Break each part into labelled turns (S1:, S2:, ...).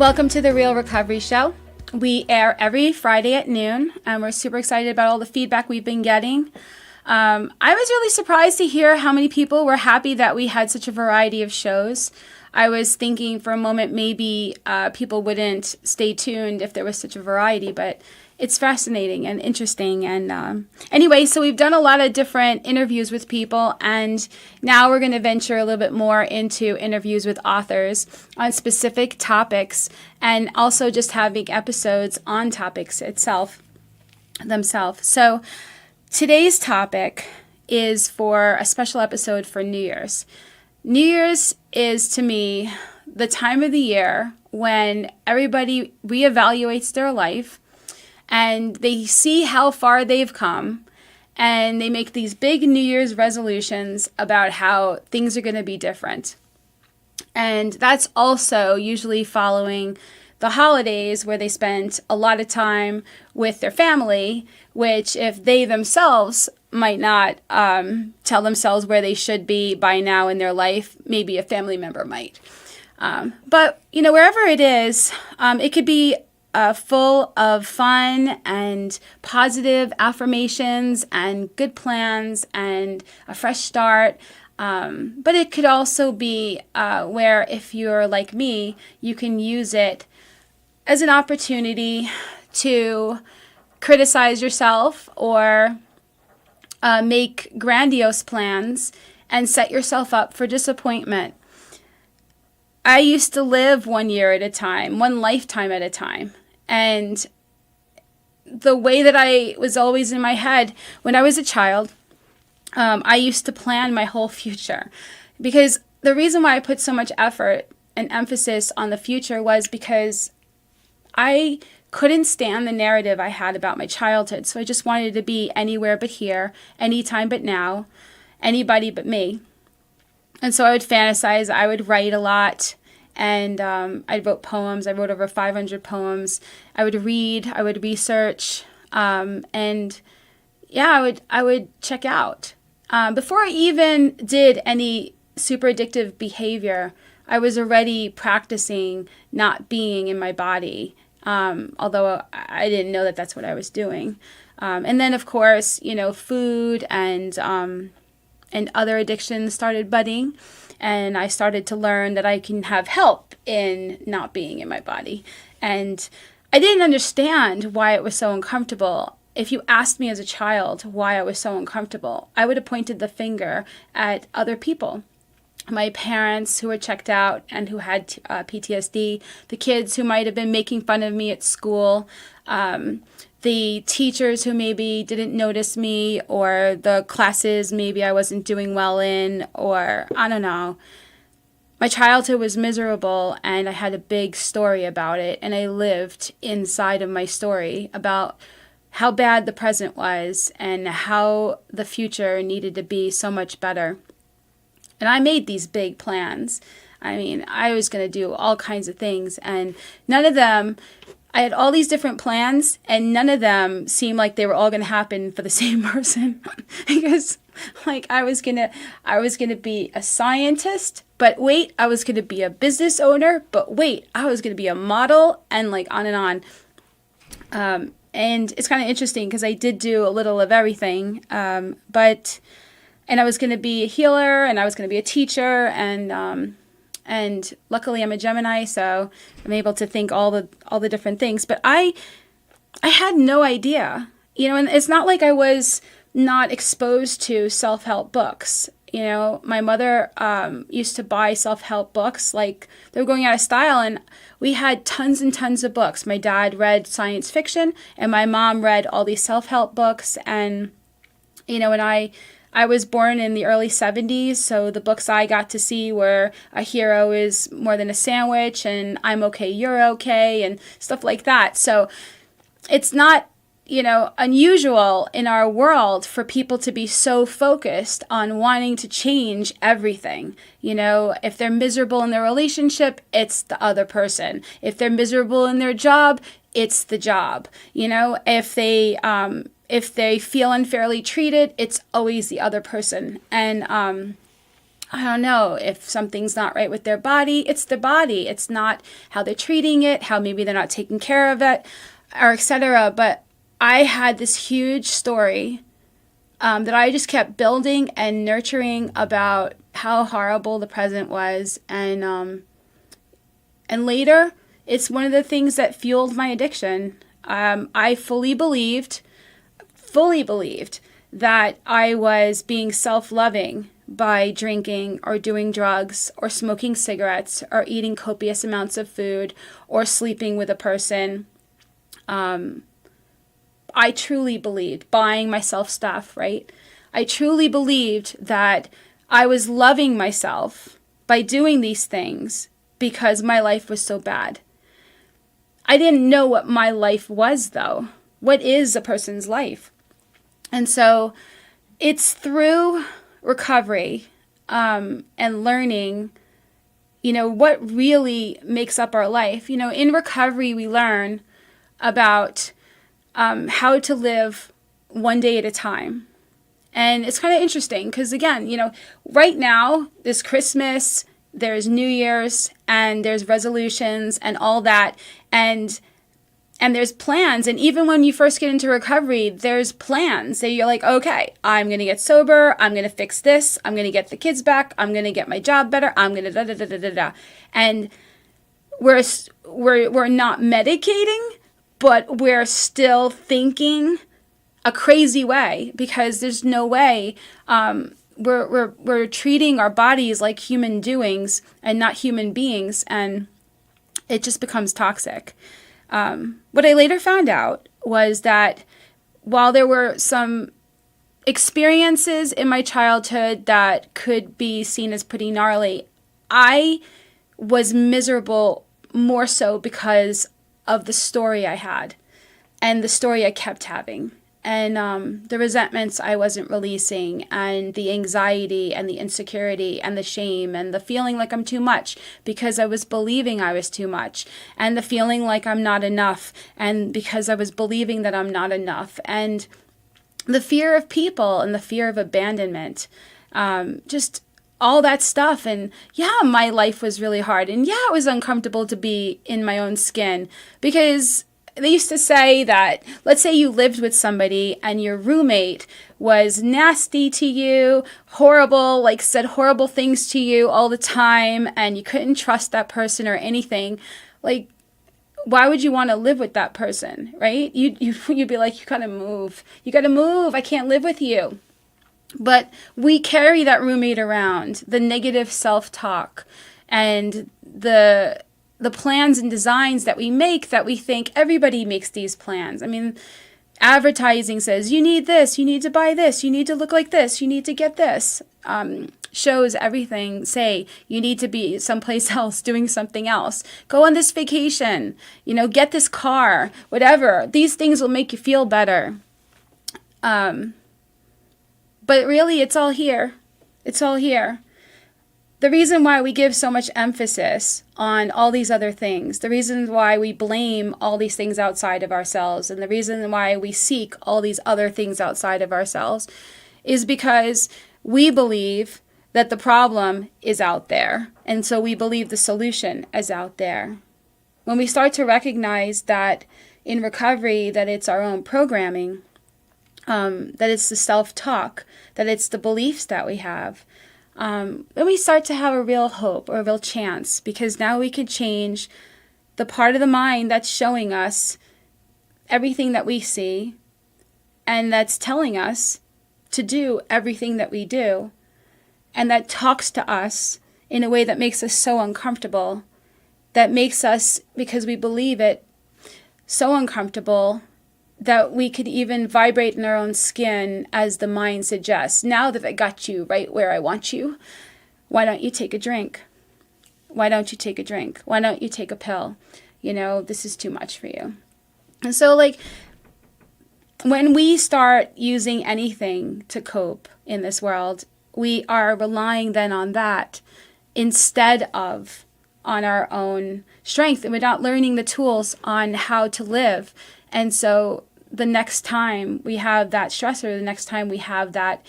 S1: Welcome to the Real Recovery Show. We air every Friday at noon, and we're super excited about all the feedback we've been getting. I was really surprised to hear how many people were happy that we had such a variety of shows. I was thinking for a moment maybe people wouldn't stay tuned if there was such a variety, but it's fascinating and interesting. And anyway, so we've done a lot of different interviews with people, and now we're going to venture a little bit more into interviews with authors on specific topics, and also just having episodes on topics themselves. So today's topic is for a special episode for New Year's. New Year's is, to me, the time of the year when everybody reevaluates their life and they see how far they've come, and they make these big New Year's resolutions about how things are going to be different. And that's also usually following the holidays, where they spend a lot of time with their family, which if they themselves might not tell themselves where they should be by now in their life, maybe a family member might. But, wherever it is, it could be full of fun and positive affirmations and good plans and a fresh start. But it could also be where, if you're like me, you can use it as an opportunity to criticize yourself or make grandiose plans and set yourself up for disappointment. I used to live 1 year at a time, one lifetime at a time. And the way that I was always in my head when I was a child, I used to plan my whole future. Because the reason why I put so much effort and emphasis on the future was because I couldn't stand the narrative I had about my childhood. So I just wanted to be anywhere but here, anytime but now, anybody but me. And so I would fantasize, I would write a lot. And I wrote poems. I wrote over 500 poems. I would read. I would research. I would check out. Before I even did any super addictive behavior, I was already practicing not being in my body, although I didn't know that that's what I was doing. And then, of course, food and other addictions started budding. And I started to learn that I can have help in not being in my body. And I didn't understand why it was so uncomfortable. If you asked me as a child why I was so uncomfortable, I would have pointed the finger at other people. My parents who were checked out and who had PTSD, the kids who might have been making fun of me at school, the teachers who maybe didn't notice me, or the classes maybe I wasn't doing well in, or I don't know. My childhood was miserable, and I had a big story about it, and I lived inside of my story about how bad the present was and how the future needed to be so much better. And I made these big plans. I mean, I was going to do all kinds of things, and none of them, I had all these different plans, and none of them seemed like they were all going to happen for the same person. Because, I was gonna be a scientist, but wait, I was going to be a business owner, but wait, I was going to be a model, and on and on. And it's kind of interesting because I did do a little of everything, and I was going to be a healer, and I was going to be a teacher, and luckily I'm a Gemini, so I'm able to think all the different things. But I had no idea, and it's not like I was not exposed to self-help books. My mother used to buy self-help books like they were going out of style, and we had tons and tons of books. My dad read science fiction, and my mom read all these self-help books. And, and I was born in the early 70s, so the books I got to see were A Hero is More Than a Sandwich, and I'm Okay, You're Okay, and stuff like that. So it's not, unusual in our world for people to be so focused on wanting to change everything. If they're miserable in their relationship, it's the other person. If they're miserable in their job, it's the job. If they feel unfairly treated, it's always the other person. And I don't know, if something's not right with their body, it's their body. It's not how they're treating it, how maybe they're not taking care of it, or etc. But I had this huge story that I just kept building and nurturing about how horrible the present was. And later, it's one of the things that fueled my addiction. I fully believed that I was being self-loving by drinking or doing drugs or smoking cigarettes or eating copious amounts of food or sleeping with a person. I truly believed, buying myself stuff, right? I truly believed that I was loving myself by doing these things because my life was so bad. I didn't know what my life was, though. What is a person's life? And so it's through recovery and learning, what really makes up our life. In recovery, we learn about how to live one day at a time. And it's kind of interesting because, again, right now, there's Christmas, there's New Year's, and there's resolutions and all that. And there's plans. And even when you first get into recovery, there's plans. So you're like, okay, I'm going to get sober. I'm going to fix this. I'm going to get the kids back. I'm going to get my job better. I'm going to da-da-da-da-da-da. And we're not medicating, but we're still thinking a crazy way because there's no way we're treating our bodies like human doings and not human beings, and it just becomes toxic. What I later found out was that while there were some experiences in my childhood that could be seen as pretty gnarly, I was miserable more so because of the story I had and the story I kept having. And the resentments I wasn't releasing, and the anxiety and the insecurity and the shame and the feeling like I'm too much because I was believing I was too much, and the feeling like I'm not enough and because I was believing that I'm not enough, and the fear of people and the fear of abandonment, just all that stuff. And yeah, my life was really hard, and yeah, it was uncomfortable to be in my own skin because they used to say that, let's say you lived with somebody and your roommate was nasty to you, horrible, like said horrible things to you all the time, and you couldn't trust that person or anything. Like, why would you want to live with that person, right? You'd be like, you gotta move. You gotta move. I can't live with you. But we carry that roommate around, the negative self-talk and the plans and designs that we make that we think everybody makes these plans. I mean, advertising says, you need this, you need to buy this, you need to look like this, you need to get this. Shows everything say you need to be someplace else doing something else. Go on this vacation, get this car, whatever. These things will make you feel better. But really, it's all here. It's all here. The reason why we give so much emphasis on all these other things, the reason why we blame all these things outside of ourselves, and the reason why we seek all these other things outside of ourselves is because we believe that the problem is out there. And so we believe the solution is out there. When we start to recognize that in recovery, that it's our own programming, that it's the self-talk, that it's the beliefs that we have, then we start to have a real hope or a real chance, because now we can change the part of the mind that's showing us everything that we see and that's telling us to do everything that we do, and that talks to us in a way that makes us so uncomfortable, that makes us, because we believe it, so uncomfortable that we could even vibrate in our own skin as the mind suggests. Now that I got you right where I want you, why don't you take a drink? Why don't you take a drink? Why don't you take a pill? This is too much for you. And so, when we start using anything to cope in this world, we are relying then on that instead of on our own strength, and we're not learning the tools on how to live. And so the next time we have that stressor, the next time we have that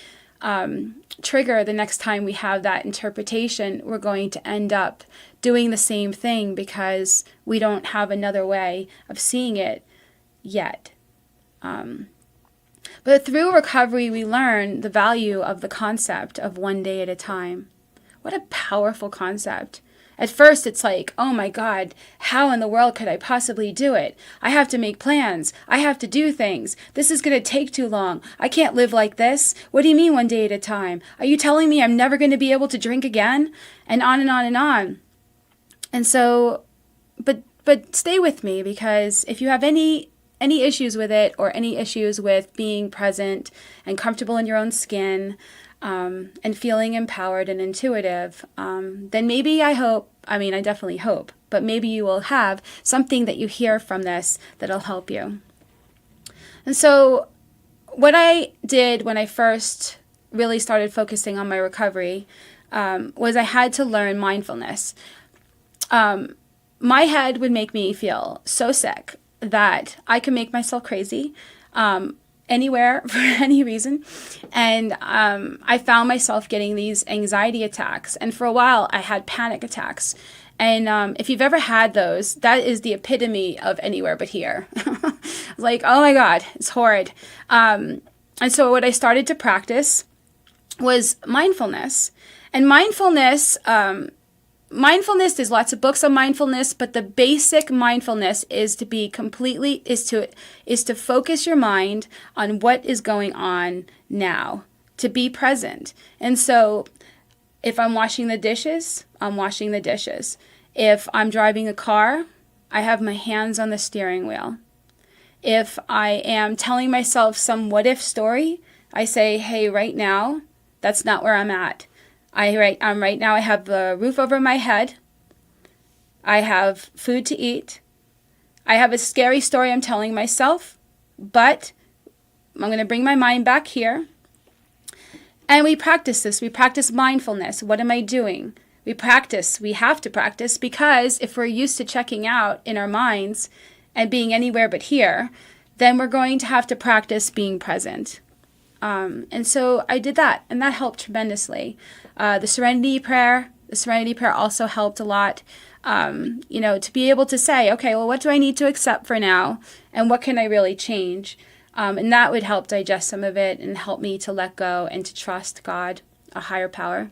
S1: trigger the next time we have that interpretation, we're going to end up doing the same thing because we don't have another way of seeing it yet. But through recovery, we learn the value of the concept of one day at a time. What a powerful concept. At first, it's like, oh my God, how in the world could I possibly do it? I have to make plans. I have to do things. This is going to take too long. I can't live like this. What do you mean one day at a time? Are you telling me I'm never going to be able to drink again? And on and on and on. And so, but stay with me, because if you have any issues with it, or any issues with being present and comfortable in your own skin, and feeling empowered and intuitive, then maybe I definitely hope, but maybe you will have something that you hear from this that'll help you. And so what I did when I first really started focusing on my recovery was I had to learn mindfulness. My head would make me feel so sick that I could make myself crazy anywhere for any reason. And I found myself getting these anxiety attacks. And for a while, I had panic attacks. And if you've ever had those, that is the epitome of anywhere but here. Like, oh my God, it's horrid. And so what I started to practice was mindfulness. And mindfulness, there's lots of books on mindfulness, but the basic mindfulness is to focus your mind on what is going on now, to be present. And so if I'm washing the dishes, I'm washing the dishes. If I'm driving a car, I have my hands on the steering wheel. If I am telling myself some what-if story, I say, hey, right now, that's not where I'm at. Right now I have the roof over my head. I have food to eat. I have a scary story I'm telling myself, but I'm going to bring my mind back here. And we practice this. We practice mindfulness. What am I doing? We have to practice, because if we're used to checking out in our minds and being anywhere but here, then we're going to have to practice being present. And so I did that, and that helped tremendously. The Serenity Prayer also helped a lot, to be able to say, okay, well, what do I need to accept for now? And what can I really change? And that would help digest some of it and help me to let go and to trust God, a higher power.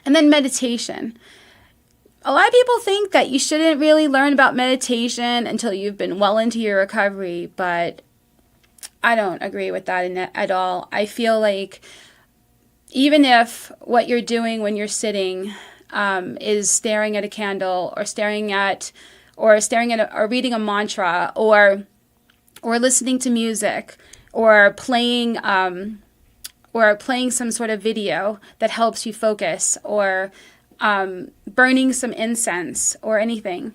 S1: And then meditation. A lot of people think that you shouldn't really learn about meditation until you've been well into your recovery, but I don't agree with that at all. I feel like even if what you're doing when you're sitting is staring at a candle, or or reading a mantra, or listening to music, or playing some sort of video that helps you focus, or burning some incense or anything.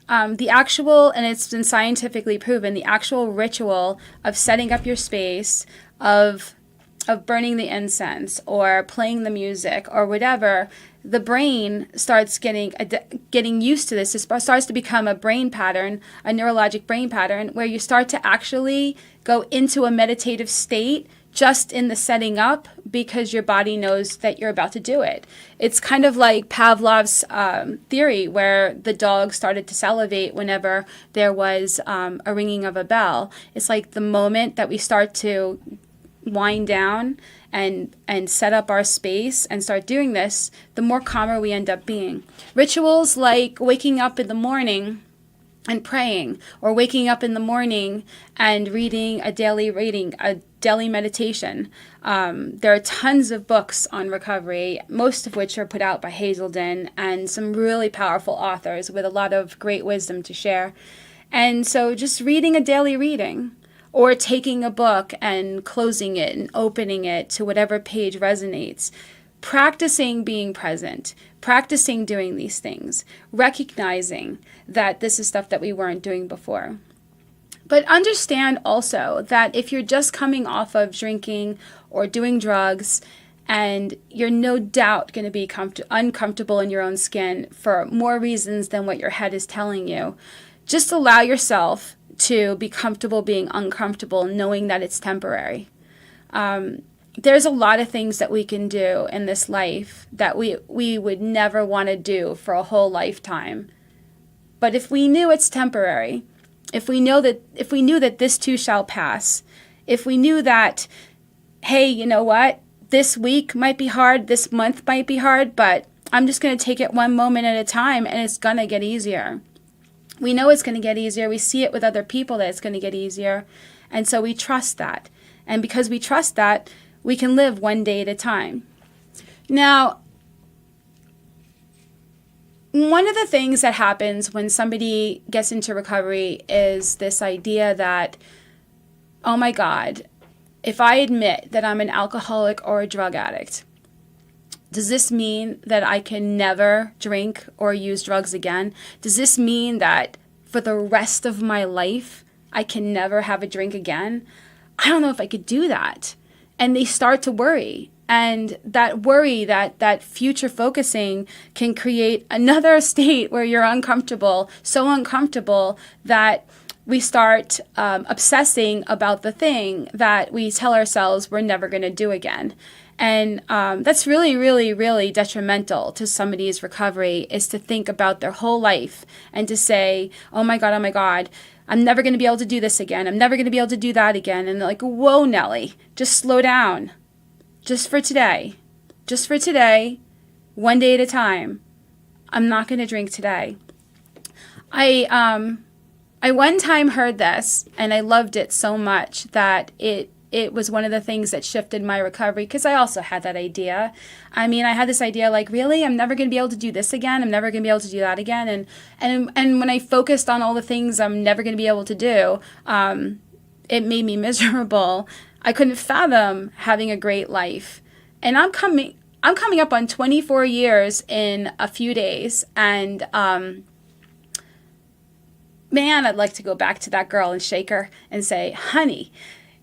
S1: And it's been scientifically proven, the actual ritual of setting up your space, of burning the incense or playing the music or whatever, the brain starts getting used to this. It starts to become a brain pattern, a neurologic brain pattern, where you start to actually go into a meditative state just in the setting up, because your body knows that you're about to do it. It's kind of like Pavlov's theory, where the dog started to salivate whenever there was a ringing of a bell. It's like the moment that we start to wind down and set up our space and start doing this, the more calmer we end up being. Rituals like waking up in the morning and praying, or waking up in the morning and reading a daily meditation. There are tons of books on recovery, most of which are put out by Hazelden, and some really powerful authors with a lot of great wisdom to share. And so just reading a daily reading, or taking a book and closing it and opening it to whatever page resonates. Practicing being present, practicing doing these things, recognizing that this is stuff that we weren't doing before. But understand also that if you're just coming off of drinking or doing drugs, and you're no doubt going to be uncomfortable in your own skin for more reasons than what your head is telling you, just allow yourself to be comfortable being uncomfortable, knowing that it's temporary. there's a lot of things that we can do in this life that we would never want to do for a whole lifetime. But if we knew it's temporary, if we knew that this too shall pass, if we knew that, hey, you know what? This week might be hard, this month might be hard, but I'm just going to take it one moment at a time, and it's going to get easier. We know it's going to get easier. We see it with other people that it's going to get easier. And so we trust that. And because we trust that, we can live one day at a time. Now, one of the things that happens when somebody gets into recovery is this idea that, oh my God, if I admit that I'm an alcoholic or a drug addict, does this mean that I can never drink or use drugs again? Does this mean that for the rest of my life, I can never have a drink again? I don't know if I could do that. And they start to worry. And that worry, that future focusing can create another state where you're uncomfortable, so uncomfortable that we start obsessing about the thing that we tell ourselves we're never going to do again. And that's really, really, really detrimental to somebody's recovery, is to think about their whole life and to say, oh my God, I'm never going to be able to do this again. I'm never going to be able to do that again. And they're like, whoa, Nellie, just slow down. Just for today, one day at a time. I'm not going to drink today. I one time heard this, and I loved it so much that it was one of the things that shifted my recovery, because I also had that idea. I mean, I had this idea like, really? I'm never going to be able to do this again. I'm never going to be able to do that again. And when I focused on all the things I'm never going to be able to do, it made me miserable. I couldn't fathom having a great life. And I'm coming up on 24 years in a few days. And man, I'd like to go back to that girl and shake her and say, honey,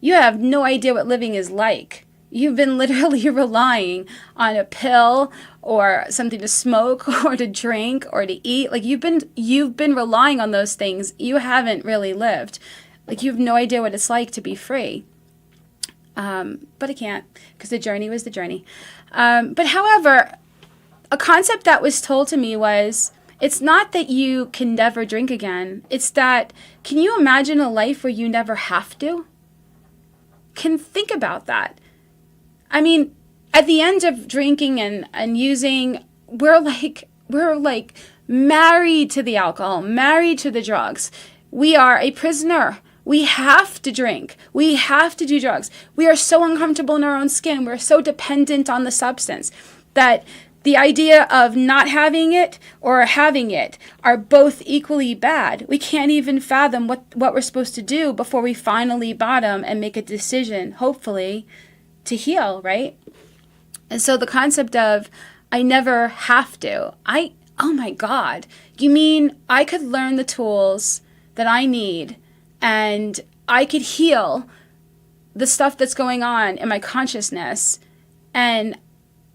S1: you have no idea what living is like. You've been literally relying on a pill or something to smoke or to drink or to eat. Like you've been relying on those things. You haven't really lived. Like you have no idea what it's like to be free. But I can't, because the journey was the journey. But however, a concept that was told to me was, it's not that you can never drink again. It's that, can you imagine a life where you never have to? Can think about that. I mean, at the end of drinking and using, we're like married to the alcohol, married to the drugs. We are a prisoner. We have to drink. We have to do drugs. We are so uncomfortable in our own skin. We're so dependent on the substance that the idea of not having it or having it are both equally bad. We can't even fathom what we're supposed to do before we finally bottom and make a decision, hopefully, to heal, right? And so the concept of, I never have to. Oh my God. You mean I could learn the tools that I need and I could heal the stuff that's going on in my consciousness, and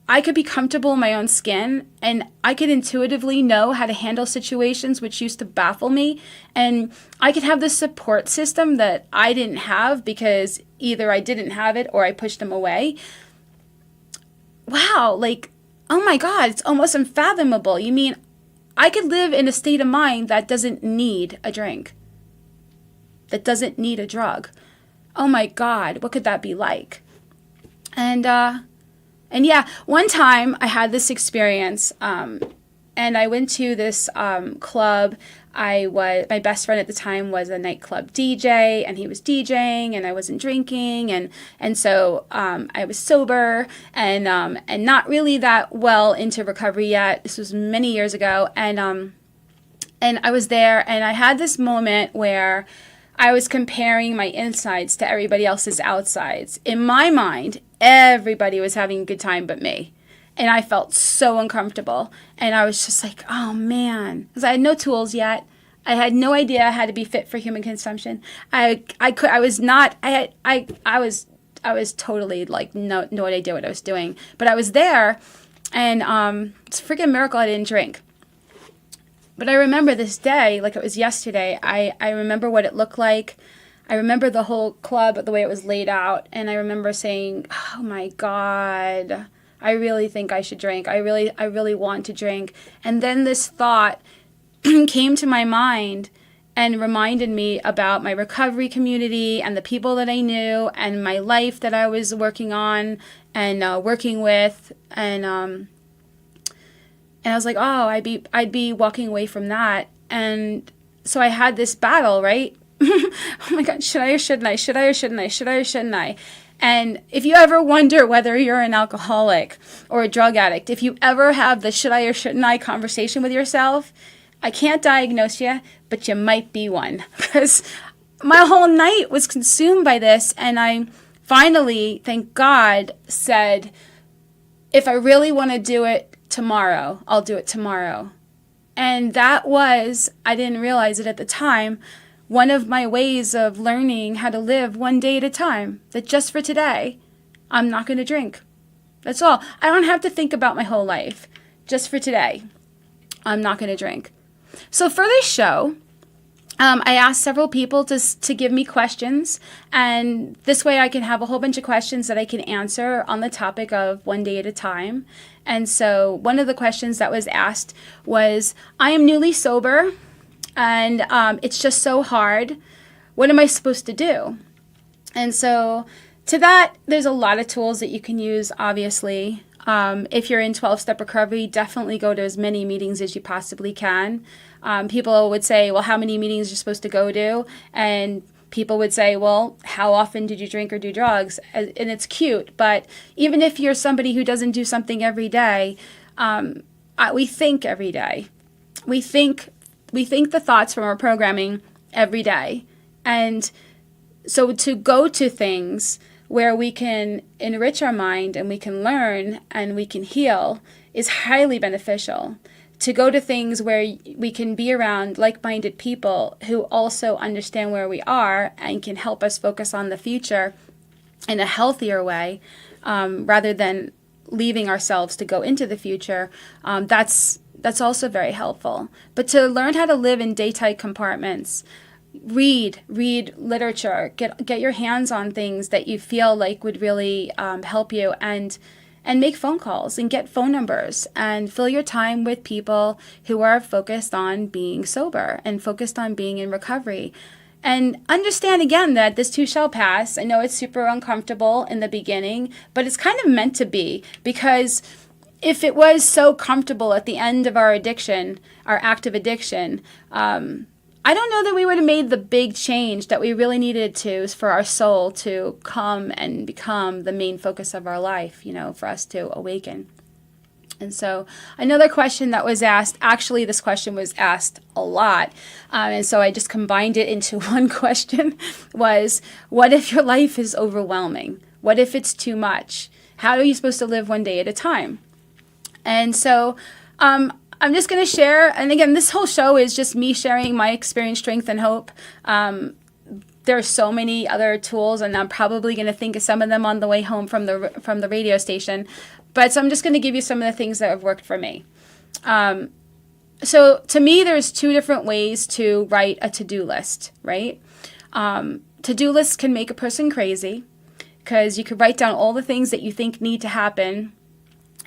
S1: I could be comfortable in my own skin, and I could intuitively know how to handle situations which used to baffle me, and I could have this support system that I didn't have because either I didn't have it or I pushed them away. Wow, like, oh my God, it's almost unfathomable. You mean I could live in a state of mind that doesn't need a drink, that doesn't need a drug? Oh my God, what could that be like? And yeah, one time I had this experience, and I went to this club. My best friend at the time was a nightclub DJ, and he was DJing, and I wasn't drinking, and so I was sober and not really that well into recovery yet. This was many years ago, and I was there, and I had this moment where I was comparing my insides to everybody else's outsides. In my mind, everybody was having a good time but me. And I felt so uncomfortable. And I was just like, oh man. Because I had no tools yet. I had no idea how to be fit for human consumption. I was totally like no idea what I was doing. But I was there, and it's a freaking miracle I didn't drink. But I remember this day like it was yesterday. I remember what it looked like. I remember the whole club, the way it was laid out, and I remember saying, oh my God, I really think I should drink. I really want to drink. And then this thought came to my mind and reminded me about my recovery community and the people that I knew and my life that I was working on and working with. And I was like, oh, I'd be walking away from that. And so I had this battle, right? Oh my God, should I or shouldn't I? Should I or shouldn't I? Should I or shouldn't I? And if you ever wonder whether you're an alcoholic or a drug addict, if you ever have the should I or shouldn't I conversation with yourself, I can't diagnose you, but you might be one. Because my whole night was consumed by this. And I finally, thank God, said, if I really want to do it tomorrow, I'll do it tomorrow. And that was, I didn't realize it at the time, one of my ways of learning how to live one day at a time. That just for today, I'm not going to drink. That's all. I don't have to think about my whole life. Just for today, I'm not going to drink. So for this show, I asked several people to give me questions, and this way I can have a whole bunch of questions that I can answer on the topic of one day at a time. And so one of the questions that was asked was, I am newly sober, and it's just so hard. What am I supposed to do? And so to that, there's a lot of tools that you can use, obviously. If you're in 12-step recovery, definitely go to as many meetings as you possibly can. People would say, well, how many meetings you're supposed to go to? And people would say, well, how often did you drink or do drugs? And it's cute. But even if you're somebody who doesn't do something every day, we think every day. We think the thoughts from our programming every day. And so to go to things where we can enrich our mind and we can learn and we can heal is highly beneficial. To go to things where we can be around like-minded people who also understand where we are and can help us focus on the future in a healthier way, rather than leaving ourselves to go into the future, that's also very helpful. But to learn how to live in day-tight compartments, read literature, get your hands on things that you feel like would really help you, and make phone calls and get phone numbers and fill your time with people who are focused on being sober and focused on being in recovery. And understand again that this too shall pass. I know it's super uncomfortable in the beginning, but it's kind of meant to be, because if it was so comfortable at the end of our addiction, our active addiction, I don't know that we would have made the big change that we really needed to for our soul to come and become the main focus of our life, for us to awaken. And so another question that was asked, actually this question was asked a lot, and so I just combined it into one question, was, what if your life is overwhelming? What if it's too much? How are you supposed to live one day at a time? And so I'm just going to share, and again, this whole show is just me sharing my experience, strength, and hope. There are so many other tools, and I'm probably going to think of some of them on the way home from the radio station. But so I'm just going to give you some of the things that have worked for me. So to me, there's two different ways to write a to-do list, right? To-do lists can make a person crazy, because you could write down all the things that you think need to happen,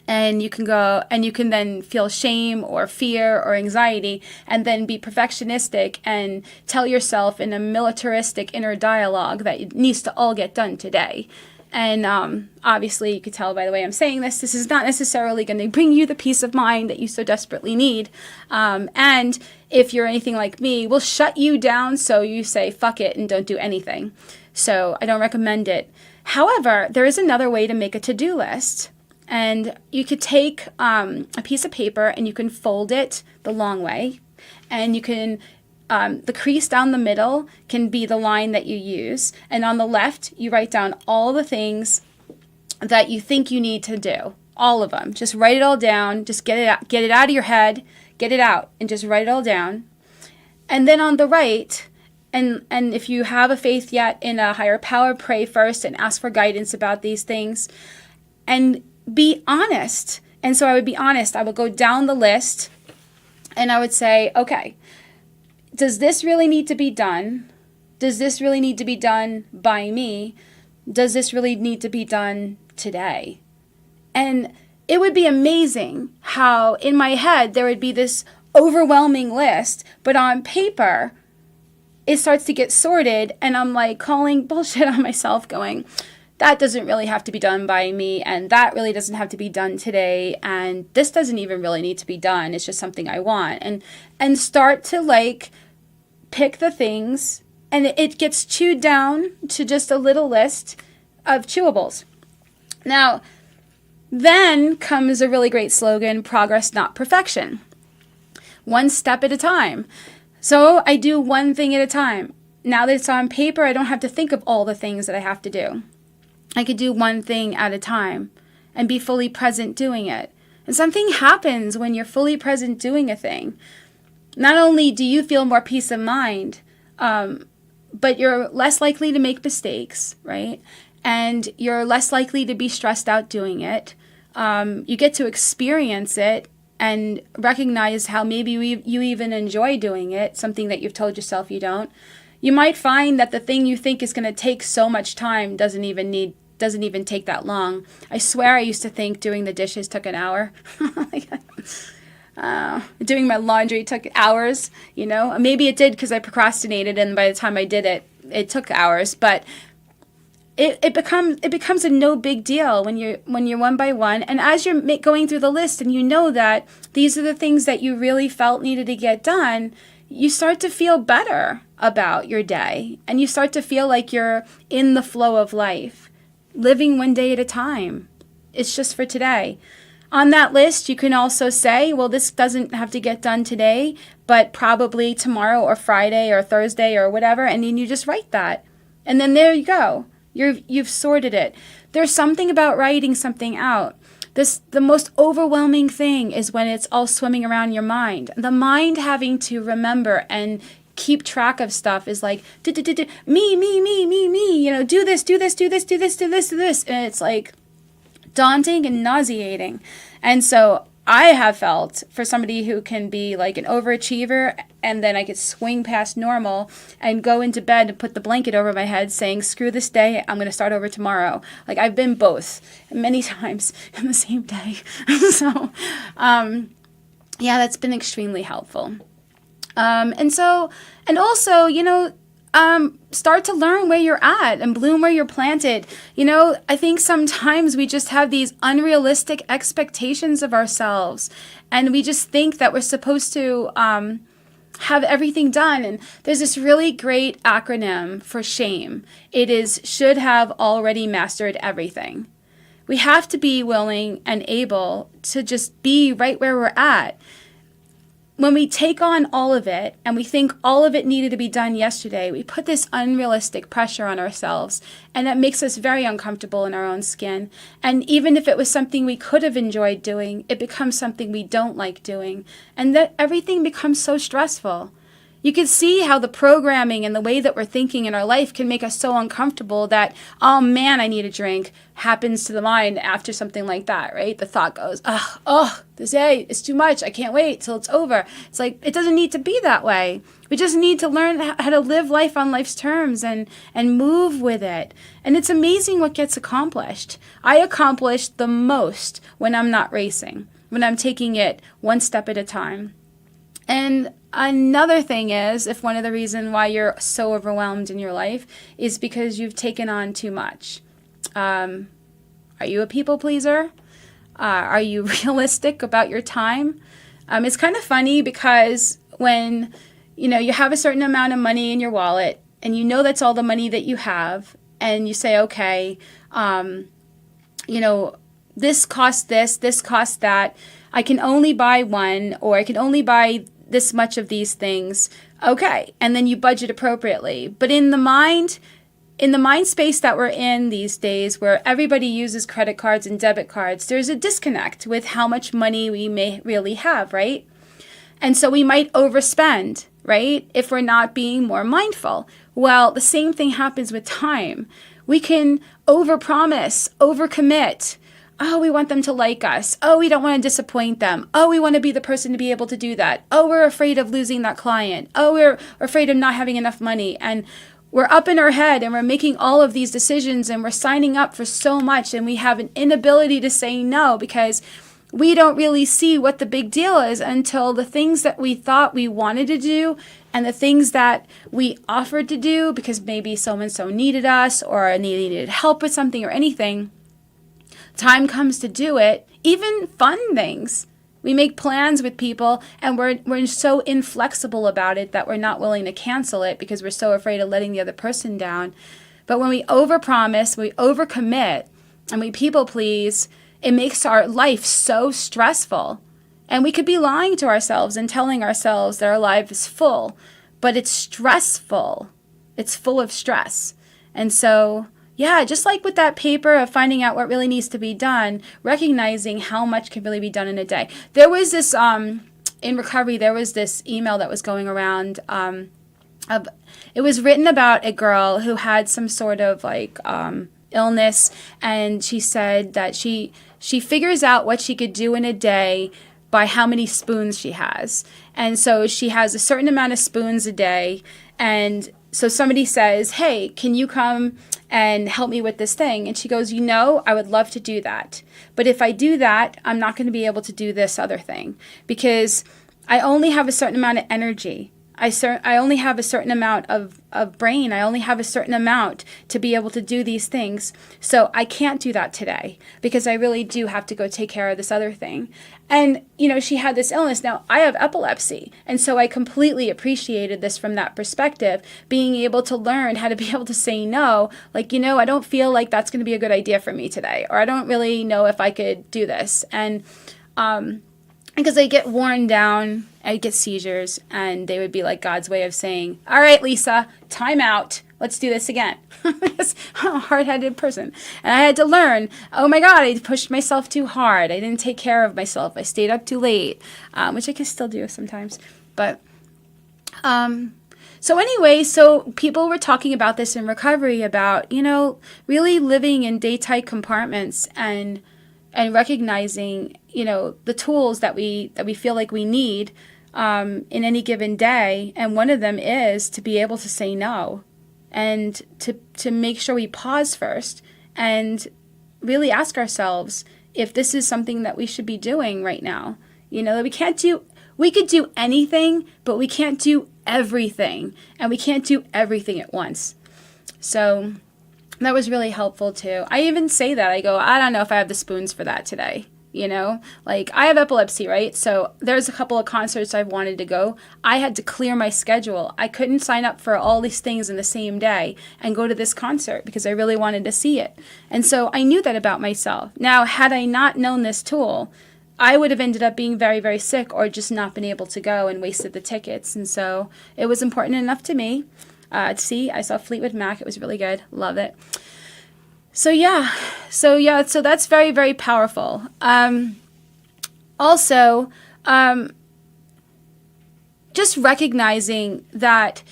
S1: and you can then feel shame or fear or anxiety, and then be perfectionistic and tell yourself in a militaristic inner dialogue that it needs to all get done today. And obviously, you could tell by the way I'm saying this is not necessarily going to bring you the peace of mind that you so desperately need. And if you're anything like me, will shut you down, so you say, fuck it, and don't do anything. So I don't recommend it. However, there is another way to make a to-do list. And you could take a piece of paper and you can fold it the long way. And you can, the crease down the middle can be the line that you use. And on the left, you write down all the things that you think you need to do. All of them. Just write it all down. Just get it out of your head. Get it out and just write it all down. And then on the right, and if you have a faith yet in a higher power, pray first and ask for guidance about these things. And be honest. And so I would be honest. I would go down the list and I would say, okay, does this really need to be done? does this really need to be done by me? Does this really need to be done today? And it would be amazing how in my head there would be this overwhelming list, but on paper it starts to get sorted, and I'm like calling bullshit on myself going, that doesn't really have to be done by me, and that really doesn't have to be done today, and this doesn't even really need to be done. It's just something I want. And start to like pick the things, and it gets chewed down to just a little list of chewables. Now, then comes a really great slogan, progress, not perfection. One step at a time. So I do one thing at a time. Now that it's on paper, I don't have to think of all the things that I have to do. I could do one thing at a time and be fully present doing it. And something happens when you're fully present doing a thing. Not only do you feel more peace of mind, but you're less likely to make mistakes, right? And you're less likely to be stressed out doing it. You get to experience it and recognize how maybe you even enjoy doing it, something that you've told yourself you don't. You might find that the thing you think is going to take so much time doesn't even take that long. I swear I used to think doing the dishes took an hour. Doing my laundry took hours, Maybe it did because I procrastinated, and by the time I did it, it took hours. But it becomes a no big deal when you're one by one, and as you're going through the list, and you know that these are the things that you really felt needed to get done, you start to feel better about your day, and you start to feel like you're in the flow of life, living one day at a time. It's just for today. On that list, you can also say, well, this doesn't have to get done today, but probably tomorrow or Friday or Thursday or whatever, and then you just write that. And then there you go. You've sorted it. There's something about writing something out. The most overwhelming thing is when it's all swimming around your mind. The mind having to remember and keep track of stuff is like, me, do this. And it's like daunting and nauseating. And so I have felt, for somebody who can be like an overachiever, and then I could swing past normal and go into bed and put the blanket over my head saying, screw this day, I'm going to start over tomorrow. Like, I've been both many times in the same day. So, that's been extremely helpful. And also, start to learn where you're at and bloom where you're planted. I think sometimes we just have these unrealistic expectations of ourselves, and we just think that we're supposed to have everything done. And there's this really great acronym for shame. It is should have already mastered everything. We have to be willing and able to just be right where we're at. When we take on all of it and we think all of it needed to be done yesterday, we put this unrealistic pressure on ourselves, and that makes us very uncomfortable in our own skin. And even if it was something we could have enjoyed doing, it becomes something we don't like doing, and that everything becomes so stressful. You can see how the programming and the way that we're thinking in our life can make us so uncomfortable that, oh man, I need a drink, happens to the mind after something like that, right? The thought goes, this day is too much. I can't wait till it's over. It's like, it doesn't need to be that way. We just need to learn how to live life on life's terms and move with it. And it's amazing what gets accomplished. I accomplish the most when I'm not racing, when I'm taking it one step at a time. And another thing is, if one of the reasons why you're so overwhelmed in your life is because you've taken on too much. Are you a people pleaser? Are you realistic about your time? It's kind of funny because when, you have a certain amount of money in your wallet and that's all the money that you have, and you say, okay, this costs this costs that. I can only buy one, or I can only buy this much of these things. Okay. And then you budget appropriately. But in the mind space that we're in these days, where everybody uses credit cards and debit cards, there's a disconnect with how much money we may really have, right? And so we might overspend, right? If we're not being more mindful. Well, the same thing happens with time. We can overpromise, overcommit. Oh, we want them to like us. Oh, we don't want to disappoint them. Oh, we want to be the person to be able to do that. Oh, we're afraid of losing that client. Oh, we're afraid of not having enough money. And we're up in our head and we're making all of these decisions and we're signing up for so much, and we have an inability to say no because we don't really see what the big deal is until the things that we thought we wanted to do and the things that we offered to do because maybe so-and-so needed us or needed help with something or anything. Time comes to do it, even fun things. We make plans with people and we're so inflexible about it that we're not willing to cancel it because we're so afraid of letting the other person down. But when we overpromise, we overcommit, and we people please, it makes our life so stressful. And we could be lying to ourselves and telling ourselves that our life is full, but it's stressful. It's full of stress. And so, yeah, just like with that paper of finding out what really needs to be done, recognizing how much can really be done in a day. There was this, in recovery, there was this email that was going around. It was written about a girl who had some sort of illness, and she said that she figures out what she could do in a day by how many spoons she has. And so she has a certain amount of spoons a day, and so somebody says, hey, can you come and help me with this thing? And she goes, I would love to do that. But if I do that, I'm not going to be able to do this other thing because I only have a certain amount of energy. I only have a certain amount of brain. I only have a certain amount to be able to do these things. So I can't do that today because I really do have to go take care of this other thing. And, she had this illness. Now, I have epilepsy. And so I completely appreciated this from that perspective, being able to learn how to be able to say no. I don't feel like that's going to be a good idea for me today, or I don't really know if I could do this. And, because I get worn down, I get seizures, and they would be like God's way of saying, all right, Lisa, time out. Let's do this again. I'm a hard-headed person. And I had to learn, oh my God, I pushed myself too hard. I didn't take care of myself. I stayed up too late, which I can still do sometimes. But so people were talking about this in recovery about, really living in day-tight compartments and recognizing, the tools that we feel like we need in any given day. And one of them is to be able to say no and to make sure we pause first and really ask ourselves if this is something that we should be doing right now. That we could do anything, but we can't do everything, and we can't do everything at once. So that was really helpful too. I even say that. I go, I don't know if I have the spoons for that today. I have epilepsy, right? So there's a couple of concerts I've wanted to go. I had to clear my schedule. I couldn't sign up for all these things in the same day and go to this concert because I really wanted to see it. And so I knew that about myself. Now, had I not known this tool, I would have ended up being very, very sick or just not been able to go and wasted the tickets. And so it was important enough to me. I saw Fleetwood Mac. It was really good. Love it. So that's very, very powerful. Just recognizing that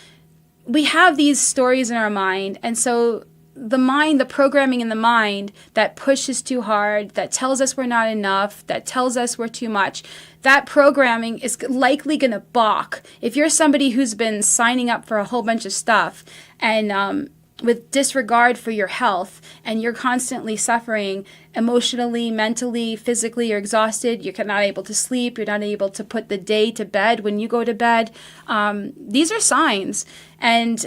S1: we have these stories in our mind, and so the programming in the mind that pushes too hard, that tells us we're not enough, that tells us we're too much, that programming is likely going to balk. If you're somebody who's been signing up for a whole bunch of stuff and with disregard for your health, and you're constantly suffering emotionally, mentally, physically, you're exhausted, you're not able to sleep, you're not able to put the day to bed when you go to bed, these are signs. And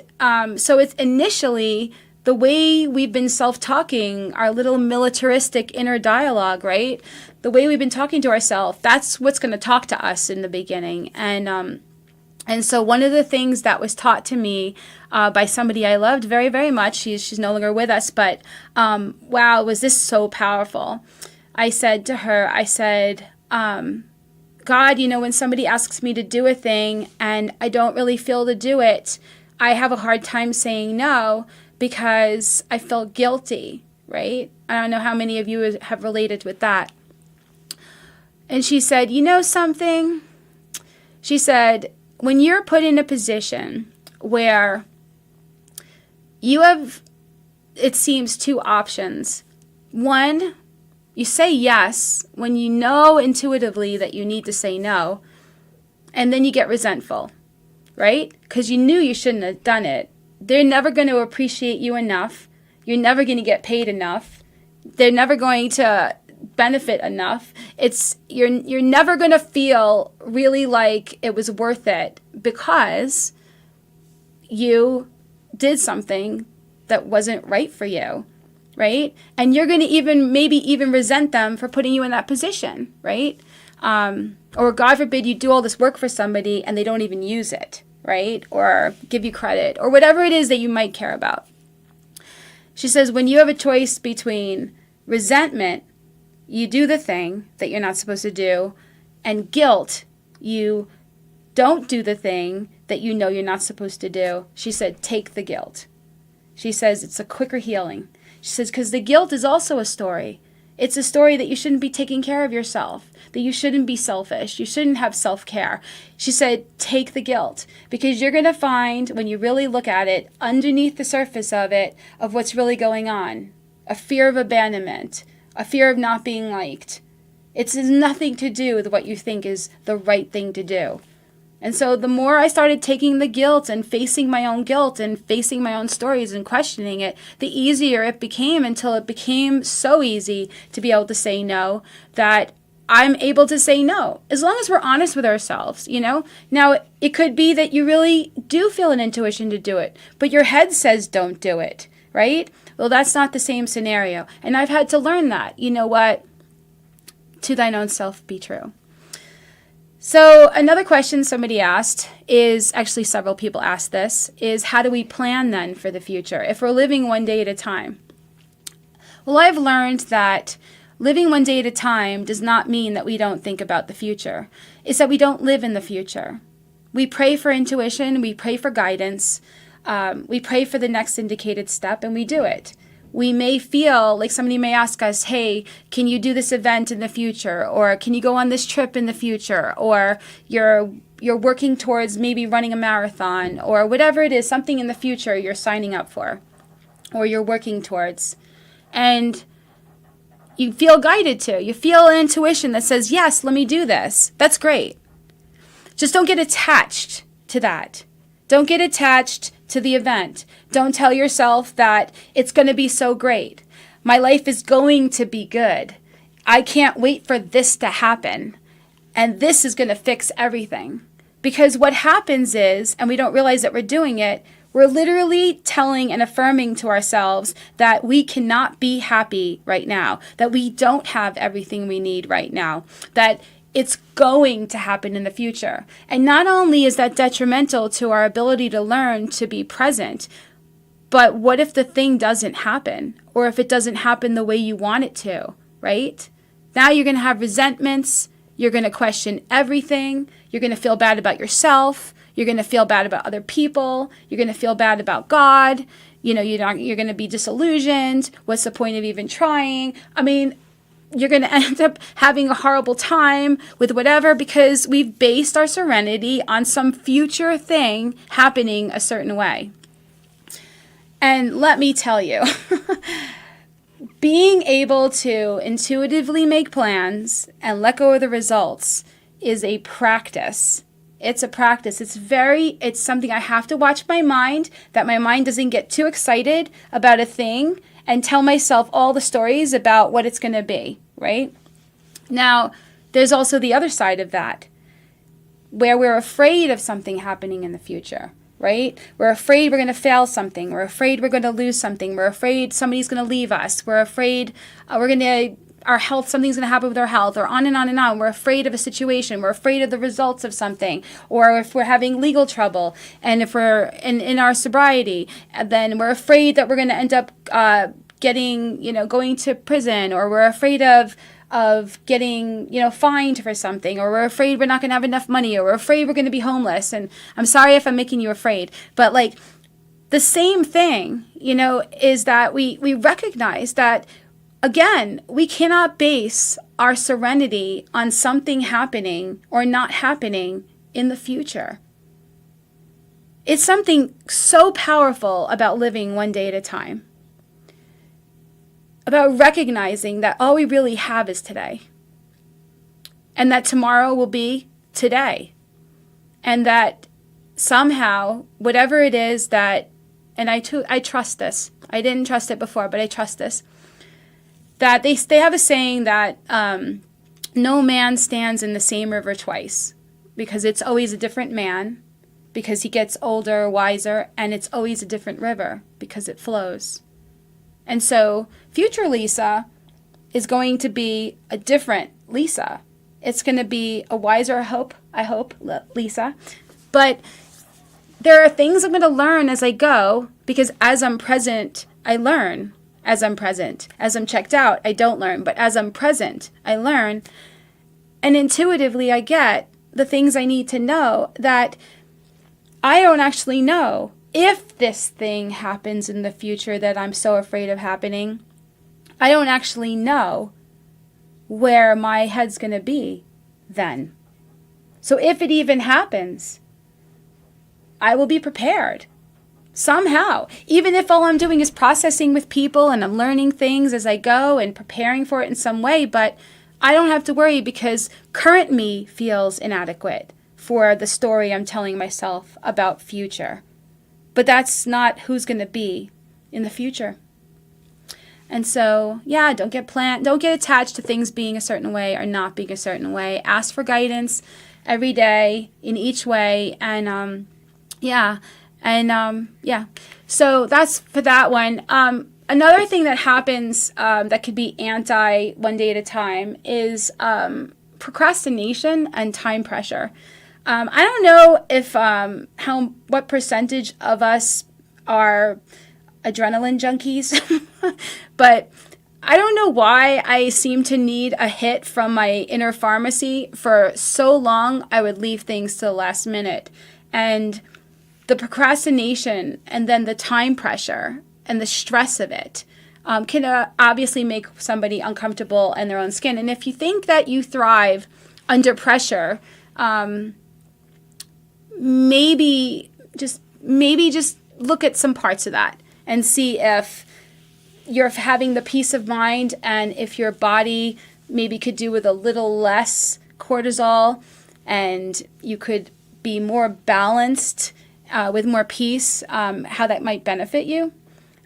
S1: so it's initially the way we've been self-talking, our little militaristic inner dialogue, right? The way we've been talking to ourselves, that's what's going to talk to us in the beginning. And so one of the things that was taught to me by somebody I loved very, very much, she's no longer with us, but wow, was this so powerful. I said to her, God, when somebody asks me to do a thing and I don't really feel to do it, I have a hard time saying no because I feel guilty, right? I don't know how many of you have related with that. And she said, something? She said, when you're put in a position where you have, it seems, two options. One, you say yes when you know intuitively that you need to say no, and then you get resentful, right? Because you knew you shouldn't have done it, they're never going to appreciate you enough. You're never going to get paid enough. They're never going to benefit enough. You're never going to feel really like it was worth it because you did something that wasn't right for you, right? And you're going to maybe even resent them for putting you in that position, right? Or God forbid you do all this work for somebody and they don't even use it, right? Or give you credit or whatever it is that you might care about. She says, when you have a choice between resentment, you do the thing that you're not supposed to do, and guilt, you don't do the thing that you know you're not supposed to do. She said, take the guilt. She says it's a quicker healing. She says, because the guilt is also a story. It's a story that you shouldn't be taking care of yourself, that you shouldn't be selfish, you shouldn't have self-care. She said, take the guilt, because you're going to find, when you really look at it, underneath the surface of it, of what's really going on, a fear of abandonment, a fear of not being liked. It has nothing to do with what you think is the right thing to do. And so the more I started taking the guilt and facing my own guilt and facing my own stories and questioning it, the easier it became, until it became so easy to be able to say no that I'm able to say no, as long as we're honest with ourselves, you know? Now, it could be that you really do feel an intuition to do it, but your head says don't do it, right? Well, that's not the same scenario. And I've had to learn that. You know what? To thine own self be true. So another question somebody asked is, actually several people asked this, is how do we plan then for the future if we're living one day at a time? Well, I've learned that living one day at a time does not mean that we don't think about the future. It's that we don't live in the future. We pray for intuition, we pray for guidance, we pray for the next indicated step, and we do it. We may feel like somebody may ask us, hey, can you do this event in the future? Or can you go on this trip in the future? Or you're working towards maybe running a marathon, or whatever it is, something in the future you're signing up for or you're working towards. And you feel guided to. You feel an intuition that says, yes, let me do this. That's great. Just don't get attached to that. Don't get attached to the event. Don't tell yourself that it's going to be so great. My life is going to be good. I can't wait for this to happen. And this is going to fix everything. Because what happens is, and we don't realize that we're doing it, we're literally telling and affirming to ourselves that we cannot be happy right now, that we don't have everything we need right now, that it's going to happen in the future. And not only is that detrimental to our ability to learn to be present, but what if the thing doesn't happen? Or if it doesn't happen the way you want it to, right? Now you're going to have resentments. You're going to question everything. You're going to feel bad about yourself. You're going to feel bad about other people. You're going to feel bad about God. You know, you're going to be disillusioned. What's the point of even trying? I mean, you're going to end up having a horrible time with whatever, because we've based our serenity on some future thing happening a certain way. And let me tell you, being able to intuitively make plans and let go of the results is a practice. It's a practice. It's something I have to watch my mind, that my mind doesn't get too excited about a thing and tell myself all the stories about what it's going to be, right? Now, there's also the other side of that, where we're afraid of something happening in the future, right? We're afraid we're going to fail something. We're afraid we're going to lose something. We're afraid somebody's going to leave us. We're afraid our health, something's going to happen with our health, or on and on and on. We're afraid of a situation. We're afraid of the results of something. Or if we're having legal trouble, and if we're in our sobriety, then we're afraid that we're going to end up going to prison, or we're afraid of getting, fined for something, or we're afraid we're not going to have enough money, or we're afraid we're going to be homeless. And I'm sorry if I'm making you afraid, but like the same thing, is that we recognize that, again, we cannot base our serenity on something happening or not happening in the future. It's something so powerful about living one day at a time, about recognizing that all we really have is today, and that tomorrow will be today, and that somehow, whatever it is that and I trust this. I didn't trust it before, but I trust this. That they have a saying that no man stands in the same river twice, because it's always a different man, because he gets older, wiser, and it's always a different river because it flows. And so future Lisa is going to be a different Lisa. It's going to be a wiser, I hope, Lisa. But there are things I'm going to learn as I go, because as I'm present, I learn. As I'm present. As I'm checked out, I don't learn. But as I'm present, I learn. And intuitively, I get the things I need to know that I don't actually know. If this thing happens in the future that I'm so afraid of happening, I don't actually know where my head's going to be then. So if it even happens, I will be prepared somehow. Even if all I'm doing is processing with people and I'm learning things as I go and preparing for it in some way, but I don't have to worry because current me feels inadequate for the story I'm telling myself about future. But that's not who's going to be in the future. And so, yeah, don't get attached to things being a certain way or not being a certain way. Ask for guidance every day in each way. And, So that's for that one. Another thing that happens that could be anti one day at a time is procrastination and time pressure. I don't know if what percentage of us are adrenaline junkies, but I don't know why I seem to need a hit from my inner pharmacy. For so long, I would leave things to the last minute. And the procrastination and then the time pressure and the stress of it can obviously make somebody uncomfortable in their own skin. And if you think that you thrive under pressure, maybe just look at some parts of that and see if you're having the peace of mind and if your body maybe could do with a little less cortisol and you could be more balanced with more peace, how that might benefit you.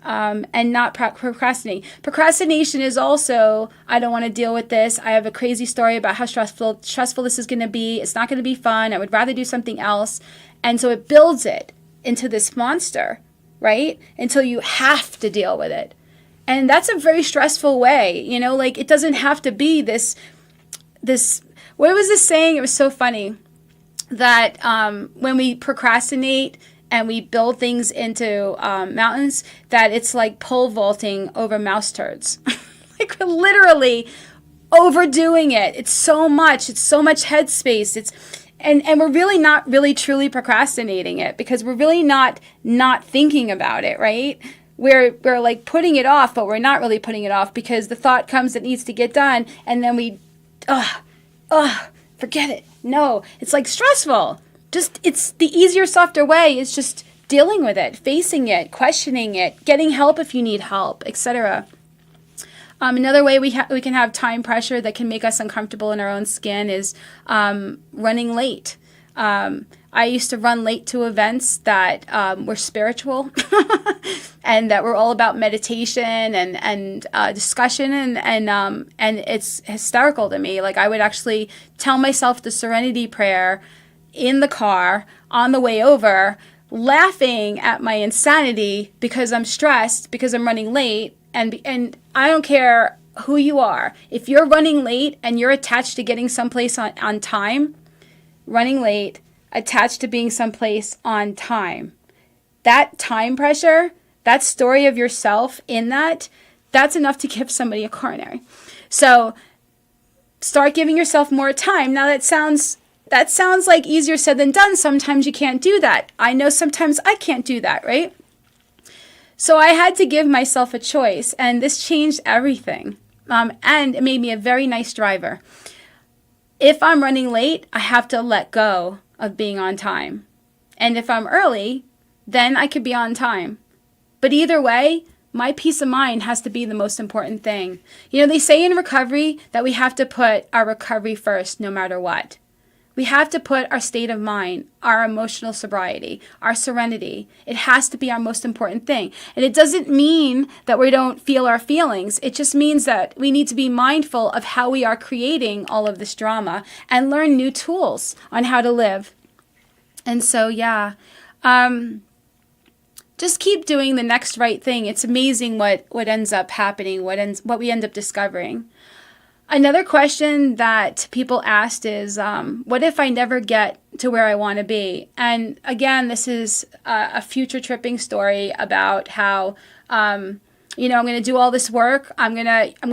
S1: And not procrastinate. Procrastination is also, I don't want to deal with this. I have a crazy story about how stressful this is going to be. It's not going to be fun. I would rather do something else. And so it builds it into this monster, right? Until you have to deal with it. And that's a very stressful way, like it doesn't have to be this, what was this saying? It was so funny that when we procrastinate, and we build things into mountains, that it's like pole vaulting over mouse turds. Like we're literally overdoing it. It's so much headspace. And we're really not really truly procrastinating it because we're really not thinking about it, right? We're like putting it off, but we're not really putting it off because the thought comes that needs to get done, and then we, forget it. No, it's like stressful. It's the easier, softer way is just dealing with it, facing it, questioning it, getting help if you need help, etc. Another way we can have time pressure that can make us uncomfortable in our own skin is running late. I used to run late to events that were spiritual and that were all about meditation and discussion and it's hysterical to me. Like I would actually tell myself the Serenity Prayer in the car on the way over, laughing at my insanity because I'm stressed, because I'm running late. And I don't care who you are. If you're running late and you're attached to getting someplace on time, running late, attached to being someplace on time, that time pressure, that story of yourself in that's enough to give somebody a coronary. So start giving yourself more time. Now that sounds like easier said than done. Sometimes you can't do that. I know sometimes I can't do that, right? So I had to give myself a choice, and this changed everything. And it made me a very nice driver. If I'm running late, I have to let go of being on time. And if I'm early, then I could be on time. But either way, my peace of mind has to be the most important thing. They say in recovery that we have to put our recovery first no matter what. We have to put our state of mind, our emotional sobriety, our serenity. It has to be our most important thing. And it doesn't mean that we don't feel our feelings. It just means that we need to be mindful of how we are creating all of this drama and learn new tools on how to live. And so, just keep doing the next right thing. It's amazing what ends up happening, what we end up discovering. Another question that people asked is, what if I never get to where I want to be? And again, this is a future tripping story about how, I'm going to do all this work. Maybe I'm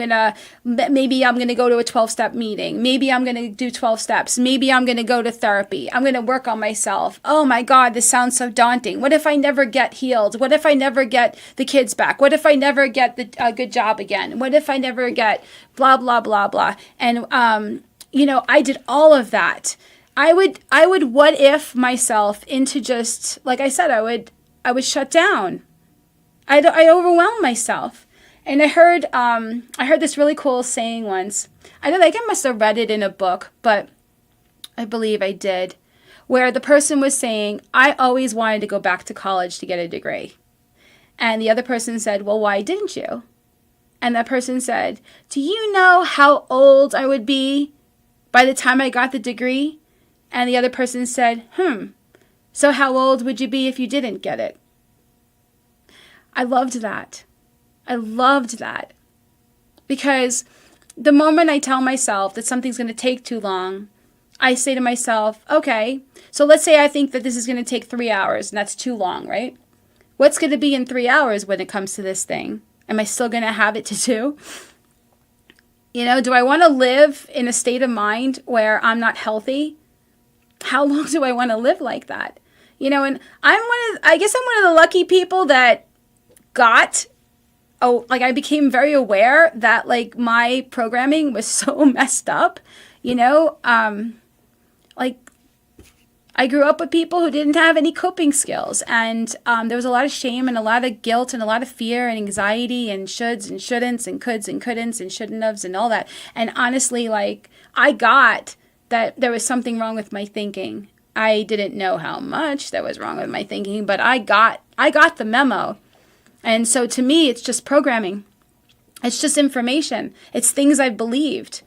S1: going to go to a 12-step meeting. Maybe I'm going to do 12 steps. Maybe I'm going to go to therapy. I'm going to work on myself. Oh my God, this sounds so daunting. What if I never get healed? What if I never get the kids back? What if I never get a good job again? What if I never get blah, blah, blah, blah? And, I did all of that. I would what if myself into just, like I said, I would shut down. I overwhelmed myself. And I heard this really cool saying once. I don't think I must have read it in a book, but I believe I did, where the person was saying, I always wanted to go back to college to get a degree. And the other person said, well, why didn't you? And that person said, do you know how old I would be by the time I got the degree? And the other person said, so how old would you be if you didn't get it? I loved that. Because the moment I tell myself that something's going to take too long, I say to myself, okay, so let's say I think that this is going to take 3 hours and that's too long, right? What's going to be in 3 hours when it comes to this thing? Am I still going to have it to do? Do I want to live in a state of mind where I'm not healthy? How long do I want to live like that? And I guess I'm one of the lucky people that I became very aware that my programming was so messed up, I grew up with people who didn't have any coping skills, and there was a lot of shame and a lot of guilt and a lot of fear and anxiety and shoulds and shouldn'ts and coulds and couldn'ts and shouldn't haves and all that. And honestly, I got that there was something wrong with my thinking. I didn't know how much there was wrong with my thinking, but I got the memo. And so to me, it's just programming. It's just information. It's things I've believed.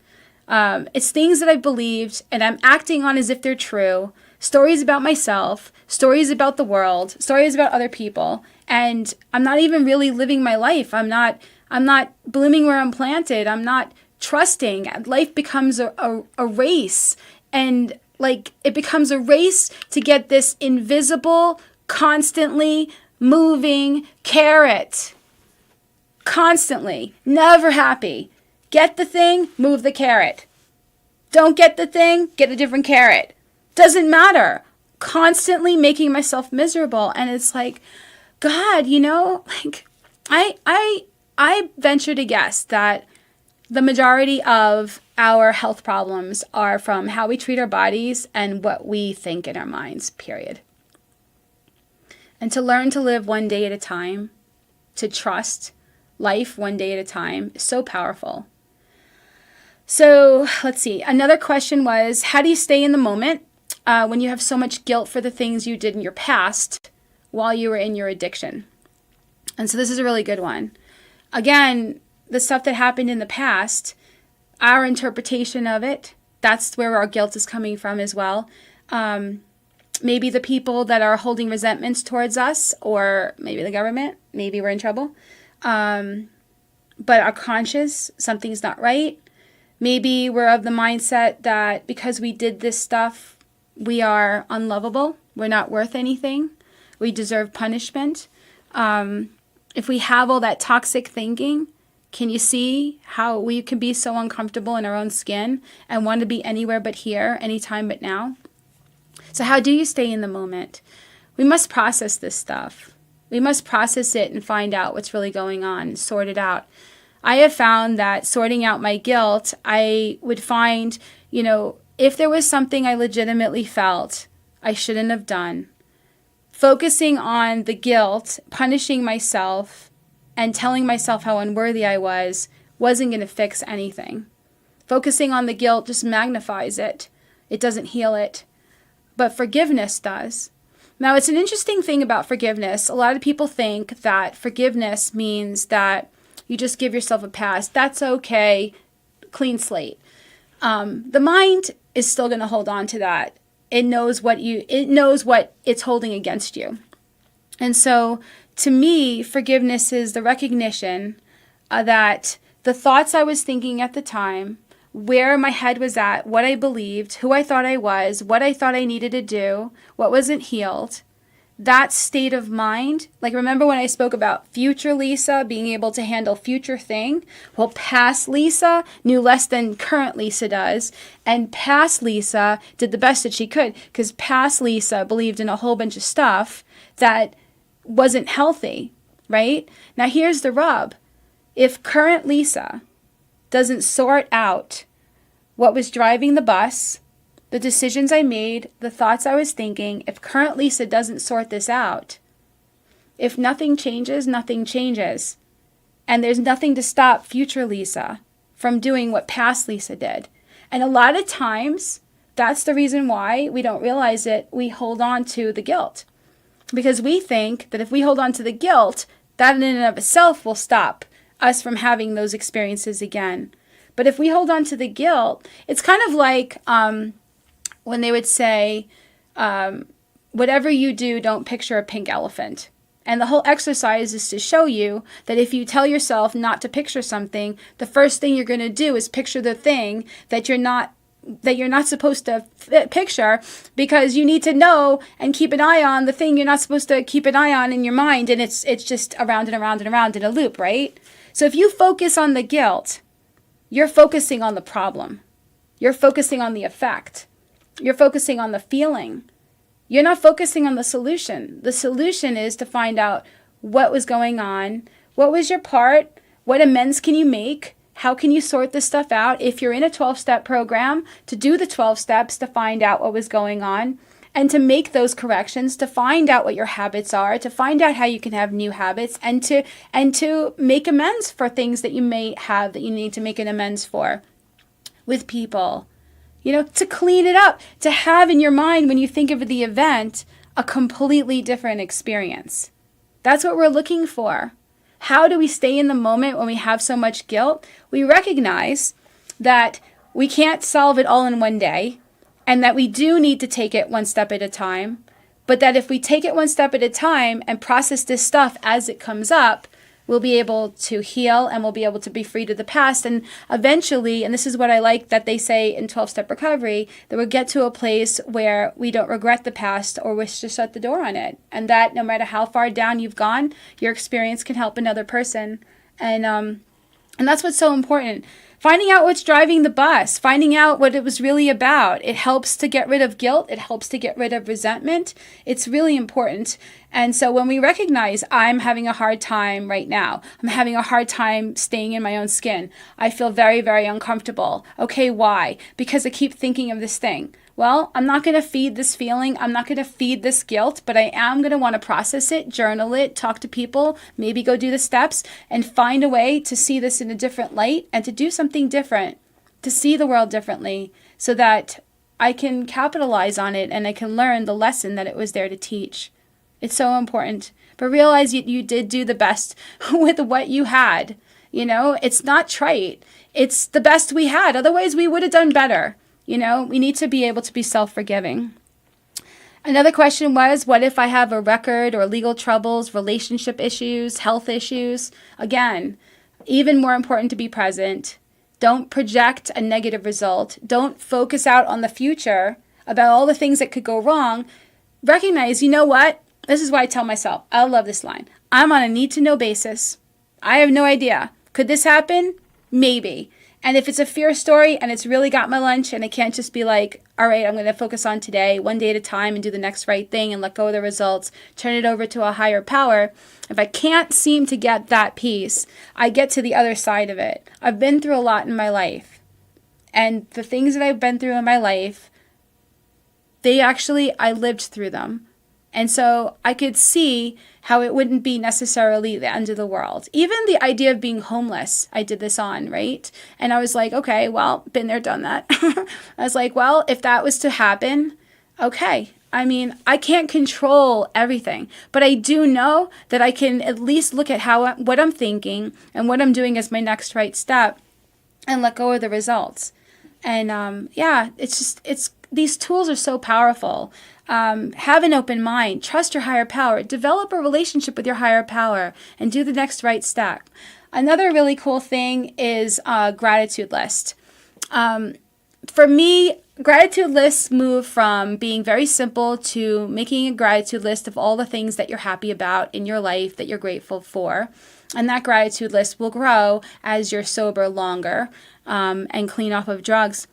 S1: It's things that I've believed and I'm acting on as if they're true. Stories about myself, stories about the world, stories about other people. And I'm not even really living my life. I'm not blooming where I'm planted. I'm not trusting. Life becomes a race. And it becomes a race to get this invisible, constantly moving carrot. Constantly. Never happy. Get the thing, move the carrot. Don't get the thing, get a different carrot. Doesn't matter. Constantly making myself miserable. And it's God, I venture to guess that the majority of our health problems are from how we treat our bodies and what we think in our minds, period. And to learn to live one day at a time, to trust life one day at a time, is so powerful. So let's see. Another question was, how do you stay in the moment when you have so much guilt for the things you did in your past while you were in your addiction? And so this is a really good one. Again, the stuff that happened in the past, our interpretation of it, that's where our guilt is coming from as well. Maybe the people that are holding resentments towards us, or maybe the government, maybe we're in trouble. But our conscious, something's not right. Maybe we're of the mindset that because we did this stuff, we are unlovable. We're not worth anything. We deserve punishment. If we have all that toxic thinking, can you see how we can be so uncomfortable in our own skin and want to be anywhere but here, anytime but now? So how do you stay in the moment? We must process this stuff. We must process it and find out what's really going on and sort it out. I have found that sorting out my guilt, I would find, if there was something I legitimately felt I shouldn't have done, focusing on the guilt, punishing myself, and telling myself how unworthy I wasn't going to fix anything. Focusing on the guilt just magnifies it. It doesn't heal it. But forgiveness does. Now, it's an interesting thing about forgiveness. A lot of people think that forgiveness means that you just give yourself a pass. That's okay. Clean slate. The mind is still going to hold on to that. It knows what it's holding against you. And so, to me, forgiveness is the recognition that the thoughts I was thinking at the time, where my head was at, what I believed, who I thought I was, what I thought I needed to do, what wasn't healed, that state of mind, like remember when I spoke about future Lisa being able to handle future thing? Well, past Lisa knew less than current Lisa does, and past Lisa did the best that she could, because past Lisa believed in a whole bunch of stuff that wasn't healthy, right? Now here's the rub. If current Lisa doesn't sort out what was driving the bus, the decisions I made, the thoughts I was thinking, if current Lisa doesn't sort this out, if nothing changes, nothing changes. And there's nothing to stop future Lisa from doing what past Lisa did. And a lot of times, that's the reason why we don't realize it. We hold on to the guilt. Because we think that if we hold on to the guilt, that in and of itself will stop us from having those experiences again. But if we hold on to the guilt, it's kind of like when they would say, whatever you do, don't picture a pink elephant. And the whole exercise is to show you that if you tell yourself not to picture something, the first thing you're going to do is picture the thing that you're not supposed to picture, because you need to know and keep an eye on the thing you're not supposed to keep an eye on in your mind, and it's just around and around and around in a loop, right? So if you focus on the guilt, you're focusing on the problem. You're focusing on the effect. You're focusing on the feeling. You're not focusing on the solution. The solution is to find out what was going on, what was your part, what amends can you make, how can you sort this stuff out. If you're in a 12-step program, to do the 12 steps to find out what was going on and to make those corrections, to find out what your habits are, to find out how you can have new habits, and to make amends for things that you may have that you need to make an amends for with people. To clean it up, to have in your mind when you think of the event a completely different experience. That's what we're looking for. How do we stay in the moment when we have so much guilt? We recognize that we can't solve it all in one day, and that we do need to take it one step at a time, but that if we take it one step at a time and process this stuff as it comes up, we'll be able to heal and we'll be able to be free to the past. And eventually, and this is what I like that they say in 12-step recovery, that we'll get to a place where we don't regret the past or wish to shut the door on it. And that no matter how far down you've gone, your experience can help another person. And that's what's so important. Finding out what's driving the bus, finding out what it was really about. It helps to get rid of guilt. It helps to get rid of resentment. It's really important. And so when we recognize I'm having a hard time right now, I'm having a hard time staying in my own skin. I feel very, very uncomfortable. Okay, why? Because I keep thinking of this thing. Well, I'm not going to feed this feeling. I'm not going to feed this guilt, but I am going to want to process it, journal it, talk to people, maybe go do the steps and find a way to see this in a different light and to do something different, to see the world differently so that I can capitalize on it and I can learn the lesson that it was there to teach. It's so important. But realize you did do the best with what you had. It's not trite. It's the best we had. Otherwise, we would have done better. We need to be able to be self-forgiving. Another question was, what if I have a record or legal troubles, relationship issues, health issues? Again, even more important to be present. Don't project a negative result. Don't focus out on the future about all the things that could go wrong. Recognize, you know what? This is why I tell myself, I love this line. I'm on a need-to-know basis. I have no idea. Could this happen? Maybe. And if it's a fear story and it's really got my lunch and I can't just be like, all right, I'm going to focus on today, one day at a time and do the next right thing and let go of the results, turn it over to a higher power. If I can't seem to get that piece, I get to the other side of it. I've been through a lot in my life. And the things that I've been through in my life, I lived through them. And so I could see how it wouldn't be necessarily the end of the world. Even the idea of being homeless, I did this on, right? And I was like, okay, well, been there, done that. I was like, well, if that was to happen, okay. I mean, I can't control everything, but I do know that I can at least look at what I'm thinking and what I'm doing as my next right step and let go of the results. And it's these tools are so powerful. Have an open mind, trust your higher power, develop a relationship with your higher power, and do the next right step. Another really cool thing is a gratitude list. For me, gratitude lists move from being very simple to making a gratitude list of all the things that you're happy about in your life that you're grateful for. And that gratitude list will grow as you're sober longer and clean off of drugs.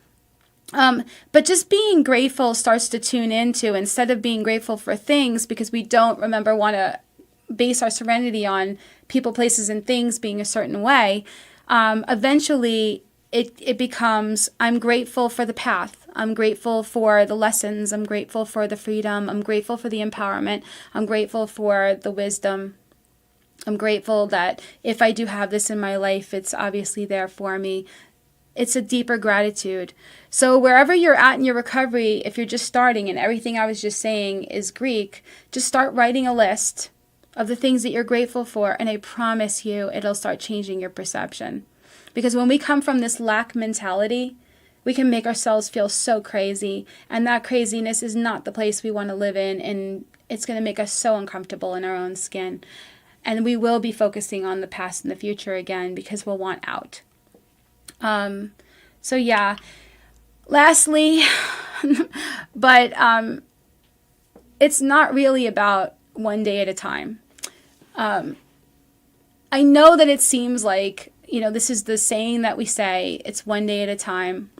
S1: But just being grateful starts to tune into, instead of being grateful for things, because we don't want to base our serenity on people, places, and things being a certain way, eventually it becomes, I'm grateful for the path. I'm grateful for the lessons. I'm grateful for the freedom. I'm grateful for the empowerment. I'm grateful for the wisdom. I'm grateful that if I do have this in my life, it's obviously there for me. It's a deeper gratitude. So wherever you're at in your recovery, if you're just starting and everything I was just saying is Greek, just start writing a list of the things that you're grateful for, and I promise you it'll start changing your perception. Because when we come from this lack mentality, we can make ourselves feel so crazy, and that craziness is not the place we want to live in, and it's going to make us so uncomfortable in our own skin. And we will be focusing on the past and the future again because we'll want out. So yeah, lastly, but it's not really about one day at a time. I know that it seems like, this is the saying that we say, it's one day at a time,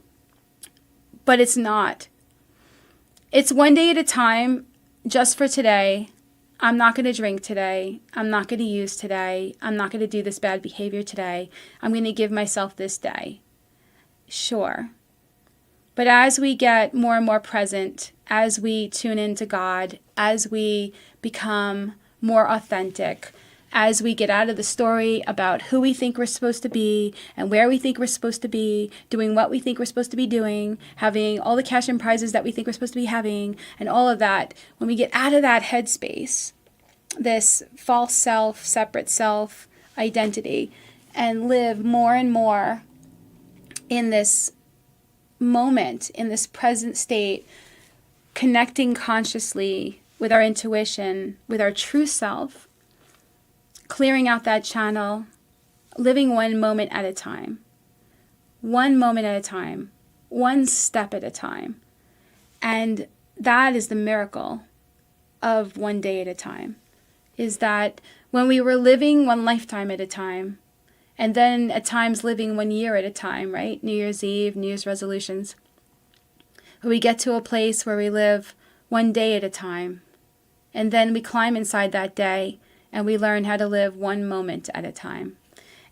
S1: but it's not. It's one day at a time just for today. I'm not going to drink today. I'm not going to use today. I'm not going to do this bad behavior today. I'm going to give myself this day. Sure. But as we get more and more present, as we tune into God, as we become more authentic, as we get out of the story about who we think we're supposed to be and where we think we're supposed to be, doing what we think we're supposed to be doing, having all the cash and prizes that we think we're supposed to be having, and all of that, when we get out of that headspace, this false self, separate self identity, and live more and more in this moment, in this present state, connecting consciously with our intuition, with our true self, clearing out that channel, living one moment at a time, one moment at a time, one step at a time. And that is the miracle of one day at a time, is that when we were living one lifetime at a time, and then at times living 1 year at a time, right? New Year's Eve, New Year's resolutions. We get to a place where we live one day at a time, and then we climb inside that day, and we learn how to live one moment at a time.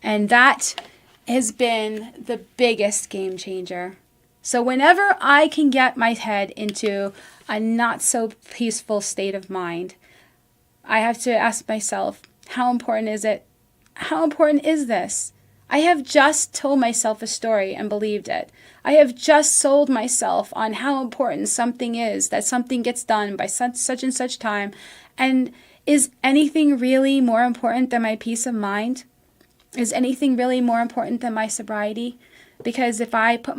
S1: And that has been the biggest game changer. So whenever I can get my head into a not so peaceful state of mind, I have to ask myself, how important is it? How important is this? I have just told myself a story and believed it. I have just sold myself on how important something is, that something gets done by such and such time. And is anything really more important than my peace of mind? Is anything really more important than my sobriety? Because if I put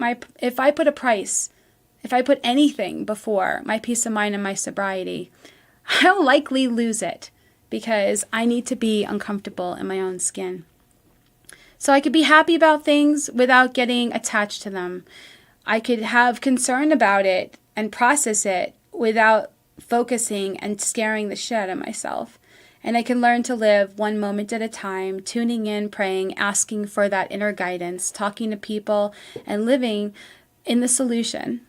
S1: anything before my peace of mind and my sobriety, I'll likely lose it, because I need to be uncomfortable in my own skin. So I could be happy about things without getting attached to them. I could have concern about it and process it without focusing and scaring the shit out of myself. And I can learn to live one moment at a time, tuning in, praying, asking for that inner guidance, talking to people, and living in the solution.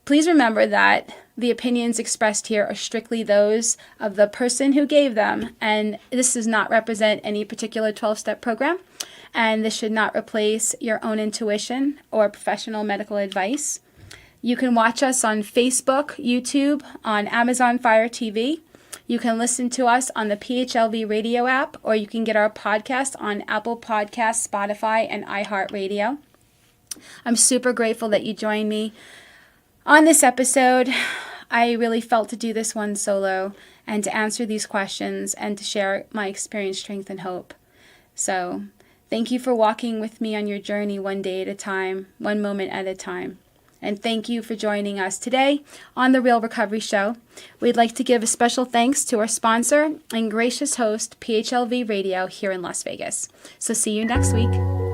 S1: Please remember that the opinions expressed here are strictly those of the person who gave them, and this does not represent any particular 12-step program, and this should not replace your own intuition or professional medical advice. You can watch us on Facebook, YouTube, on Amazon Fire TV. You can listen to us on the PHLV Radio app, or you can get our podcast on Apple Podcasts, Spotify, and iHeart Radio. I'm super grateful that you joined me on this episode. I really felt to do this one solo and to answer these questions and to share my experience, strength, and hope. So thank you for walking with me on your journey one day at a time, one moment at a time. And thank you for joining us today on The Real Recovery Show. We'd like to give a special thanks to our sponsor and gracious host, PHLV Radio, here in Las Vegas. So see you next week.